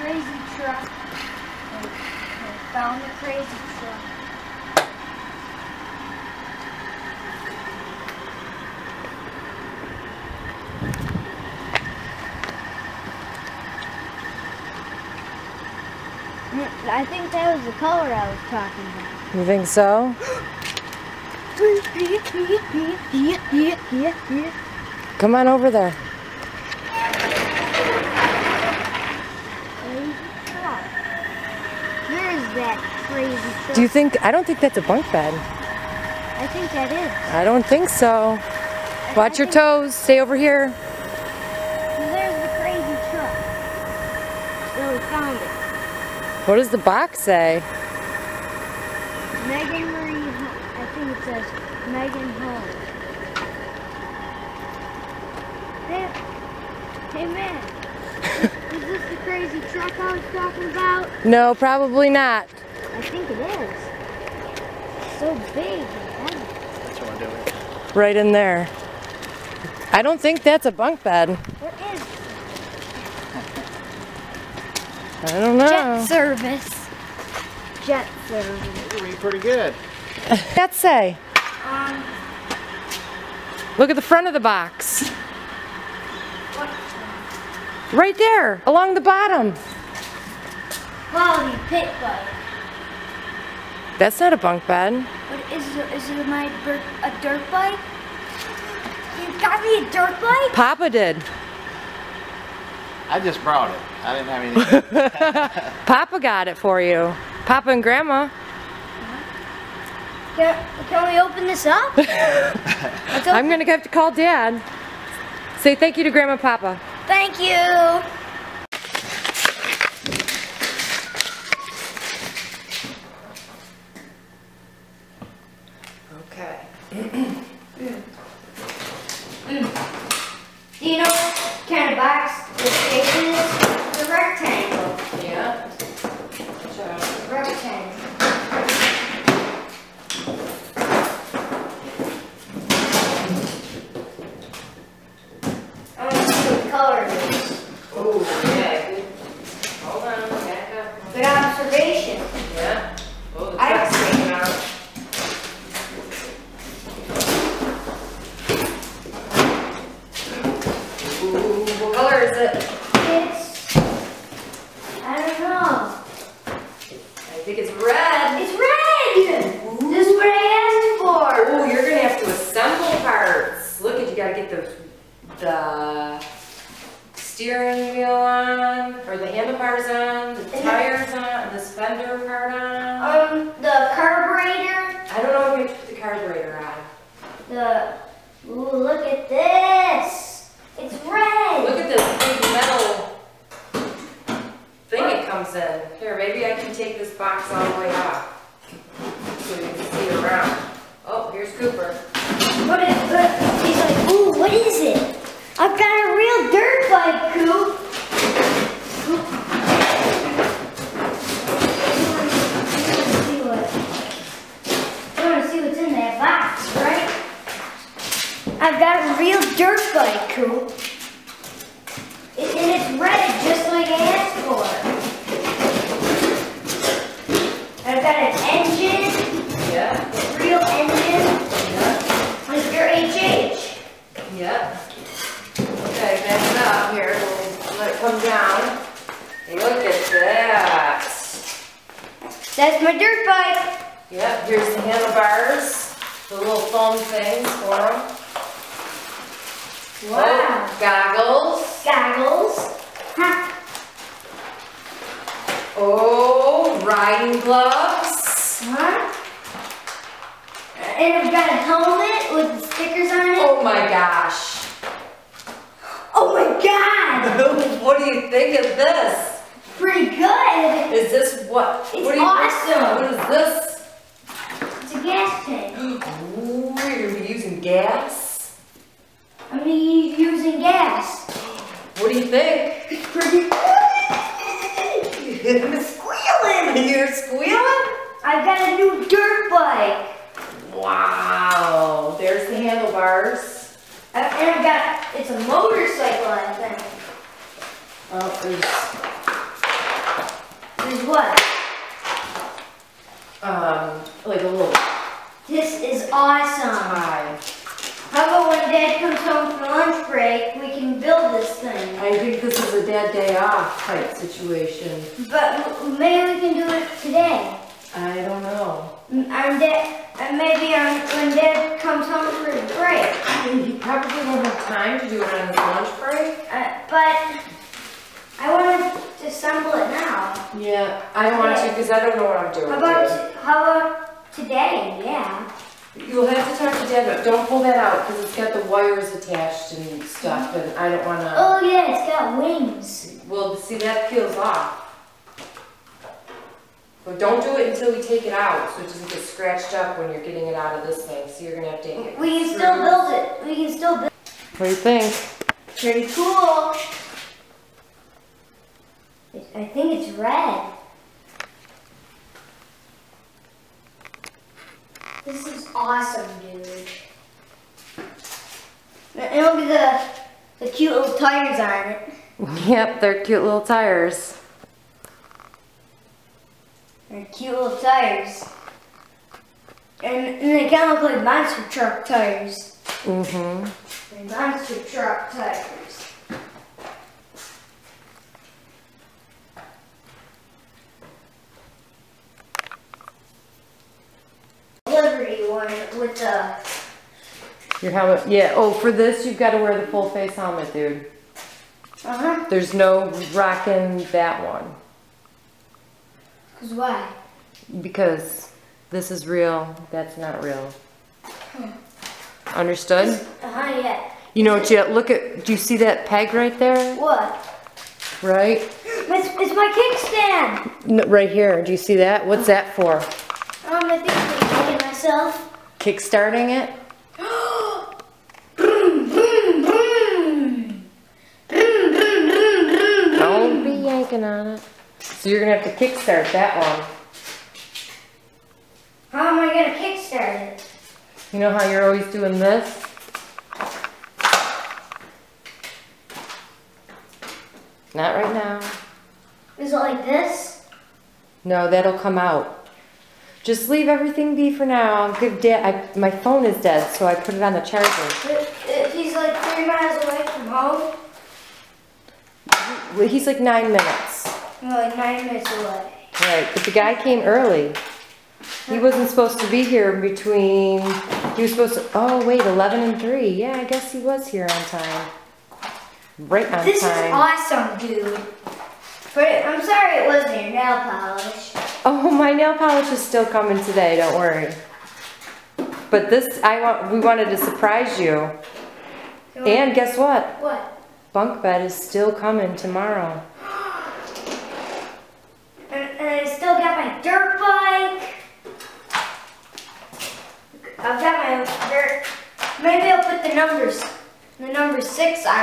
crazy truck. I found the crazy truck. I think that was the color I was talking about. You think so? Come on over there. Here's that crazy truck. Do you think, I don't think that's a bunk bed. I think that is. I don't think so. Watch your toes, stay over here. There's the crazy truck. So we found it. What does the box say? Megan Marie, I think it says Megan Home. Hey man, is this the crazy truck I was talking about? No, probably not. I think it is. It's so big and heavy. That's what I'm doing. Right in there. I don't think that's a bunk bed. What is it? I don't know. Jet service. Jet service. You're doing pretty good. What's that say? Look at the front of the box. What? Right there, along the bottom. Quality pit bike. That's not a bunk bed. What is it? Is it a dirt bike? You got me a dirt bike? Papa did. I just brought it. I didn't have anything. Papa got it for you. Papa and Grandma. Can we open this up? I'm gonna have to call Dad. Say thank you to Grandma and Papa. Thank you. Okay. Do you know what kind of box the shape is? It's a rectangle. Yeah. Rectangle. I want to see what color it is. Oh, yeah. Good. Hold on, back up. Good observation. Yeah. Oh, the I- truck's taking out. Ooh, what color is it? It's, I don't know. I think it's red. It's red! This is what I asked for. Oh, you're gonna have to assemble parts. Look at, you gotta get the steering wheel on, or the handlebars on, the tires on, the fender part on. The carburetor. I don't know if you have to put the carburetor on. Ooh, look at this. It's red. Look at this big metal thing it comes in. Here, maybe I can take this box all the way off so you can see it around. Oh, here's Cooper. He's like, ooh, what is it? I've got a real dirt bike, Coop. I want to see what's in that box, right? I've got a real dirt bike, Coop. And it's red, just like I asked for. I've got an engine, Yeah, a real engine, yeah, with your HH. yeah. Okay, back it up here. We'll let it come down. Look at that. That's my dirt bike. Yep, here's the handlebars, the little foam things for them. Wow. Oh, goggles. Goggles. Huh. Oh, riding gloves. Huh? And I've got a helmet with the stickers on it. Oh my gosh. Oh my god! What do you think of this? Pretty good. Is this what? It's what do you awesome. What is this? It's a gas tank. Ooh, you're gonna be using gas? I'm gonna be using gas. What do you think? It's pretty good. I'm squealing. You're squealing? I've got a new dirt bike. Wow. There's the handlebars. And I've got, it's a motorcycle, I think. Oh, there's is what? Like a little This is awesome. tie. How about when Dad comes home from lunch break, we can build this thing? I think this is a dad day off type situation. But maybe we can do it today. I don't know. When Dad comes home for his break. He probably won't have time to do it on his lunch break. But I want to assemble it now. Yeah, I don't want to because I don't know what I'm doing. How about today? Yeah. You'll have to talk to Dad, but don't pull that out because it's got the wires attached and stuff, and I don't want to. Oh yeah, it's got wings. Well, see, that peels off. But don't do it until we take it out, so it doesn't get scratched up when you're getting it out of this thing. So you're gonna have to. We can still build it. We can still build. What do you think? Pretty cool. I think it's red. This is awesome, dude. And look at the cute little tires on it. Yep, they're cute little tires. They're cute little tires. And they kind of look like monster truck tires. Mm-hmm. They're monster truck tires. Liberty one with the... Your helmet, yeah. Oh, for this, you've got to wear the full face helmet, dude. Uh-huh. There's no rocking that one. Cause why? Because this is real, that's not real. Understood? Uh-huh, yeah. You know what you look at, do you see that peg right there? What? Right? It's my kickstand! No, right here, do you see that? What's that for? I think I'm making myself. Kickstarting it? Vroom, vroom, vroom. Vroom, vroom, vroom, vroom, Don't be yanking on it. So you're gonna have to kickstart that one. How am I gonna kickstart it? You know how you're always doing this? Not right now. Is it like this? No, that'll come out. Just leave everything be for now. I'll give Dad, my phone is dead, so I put it on the charger. If he's like 3 miles away from home? Well, he's like 9 minutes. No, like 9 minutes away. Right, but the guy came early. He wasn't supposed to be here between, he was supposed to, oh wait, 11 and 3. Yeah, I guess he was here on time. Right on This time. is awesome, dude. But I'm sorry it wasn't your nail polish. Oh, my nail polish is still coming today, don't worry. But this, we wanted to surprise you. And guess what? What? Bunk bed is still coming tomorrow. And I still got my dirt bike. I've got my dirt. Maybe I'll put the number 6 on